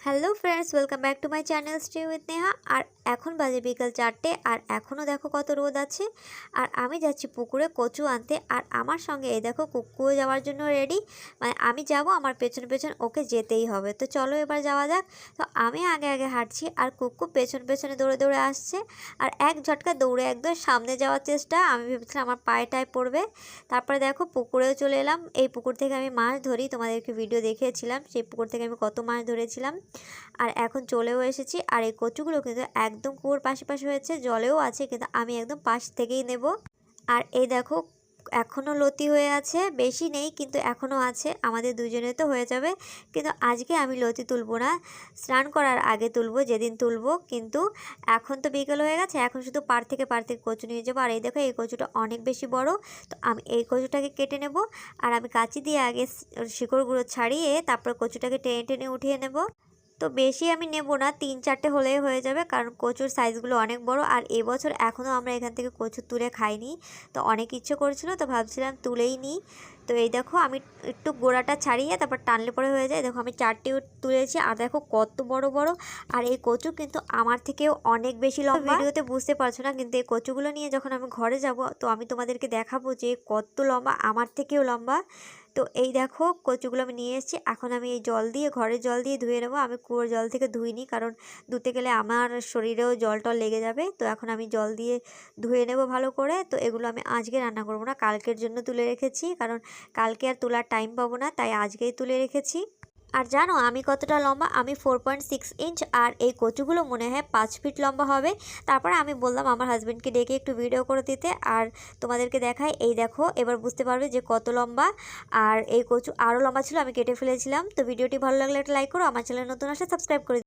Hello friends, welcome back to my channel stay with Neha. আর এখন বাজে বিকাল 4টে, আর এখনও দেখো কত রোদ আছে। আর আমি যাচ্ছি পুকুরে কচু আনতে, আর আমার সঙ্গে এই দেখো কুকুও যাওয়ার জন্য রেডি। মানে আমি যাব, আমার পেছন পেছন ওকে যেতেই হবে। তো চলো এবার যাওয়া যাক। তো আমি আগে আগে হাঁটছি আর কুকু পেছন পেছনে দৌড়ে দৌড়ে আসছে। আর এক ঝটকা দৌড়ে একদম সামনে যাওয়ার চেষ্টা। আমি ভেবেছিলাম আমার পায়ে টায়ে পড়বে। তারপরে দেখো পুকুরেও চলে এলাম। এই পুকুর থেকে আমি মাছ ধরি, তোমাদেরকে ভিডিও দেখিয়েছিলাম সেই পুকুর থেকে আমি কত মাছ ধরেছিলাম। আর এখন চলেও এসেছি। আর এই কচুগুলো কিন্তু একদম কুয়োর পাশে হয়েছে, জলেও আছে, কিন্তু আমি একদম পাশ থেকেই নেব। আর এই দেখো এখনও লতি হয়ে আছে, বেশি নেই কিন্তু এখনও আছে, আমাদের দুজনে তো হয়ে যাবে। কিন্তু আজকে আমি লতি তুলবো না, স্নান করার আগে তুলবো, যেদিন তুলবো। কিন্তু এখন তো বিকেল হয়ে গেছে, এখন শুধু পাড় থেকে কচু নিয়ে যাবো। আর এই দেখো এই কচুটা অনেক বেশি বড়, তো আমি এই কচুটাকে কেটে নেব। আর আমি কাঁচি দিয়ে আগে শিকড়গুলো ছাড়িয়ে তারপর কচুটাকে টেনে টেনে উঠিয়ে নেব। তো বেশি আমি নেব না, 3-4টে হলেই হয়ে যাবে, কারণ কচুর সাইজগুলো অনেক বড়। আর এবছর এখনও আমরা এখান থেকে কচু তুলে খাইনি, তো অনেক ইচ্ছে করছিল, তো ভাবছিলাম তুলেই নিই। তো এই দেখো আমি একটু গোড়াটা ছাড়িয়ে তারপর টানলে পরে হয়ে যায়। দেখো আমি 4টে তুলেছি, আর দেখো কত বড় বড়। আর এই কচু কিন্তু আমার থেকেও অনেক বেশি লম্বা। ভিডিওতে বুঝতে পারছো না, কিন্তু এই কচুগুলো নিয়ে যখন আমি ঘরে যাব, তো আমি তোমাদেরকে দেখাবো যে কত লম্বা, আমার থেকেও লম্বা। তো এই দেখো কচুগুলো আমি নিয়ে এসেছি। এখন আমি এই জল দিয়ে, ঘরের জল দিয়ে ধুয়ে নেবো। আমি কুয়োর জল থেকে ধুইনি, কারণ ধুতে গেলে আমার শরীরেও জল টল লেগে যাবে। তো এখন আমি জল দিয়ে ধুয়ে নেব ভালো করে। তো এগুলো আমি আজকে রান্না করবো না, কালকের জন্য তুলে রেখেছি, কারণ কালকে আর তোলার টাইম পাবো না, তাই আজকেই তুলে রেখেছি। আর জানো আমি কতটা লম্বা? আমি 4.6 ইঞ্চ, আর এই কচুগুলো মনে হয় 5 ফিট লম্বা হবে। তারপরে আমি বললাম আমার হাজব্যান্ডকে ডেকে একটু ভিডিও করে দিতে, আর তোমাদেরকে দেখাই। এই দেখো এবার বুঝতে পারবে যে কত লম্বা। আর এই কচু আরও লম্বা ছিল, আমি কেটে ফেলেছিলাম। তো ভিডিওটি ভালো লাগলে একটা লাইক করো, আমার চ্যানেল নতুন আসলে সাবস্ক্রাইব করে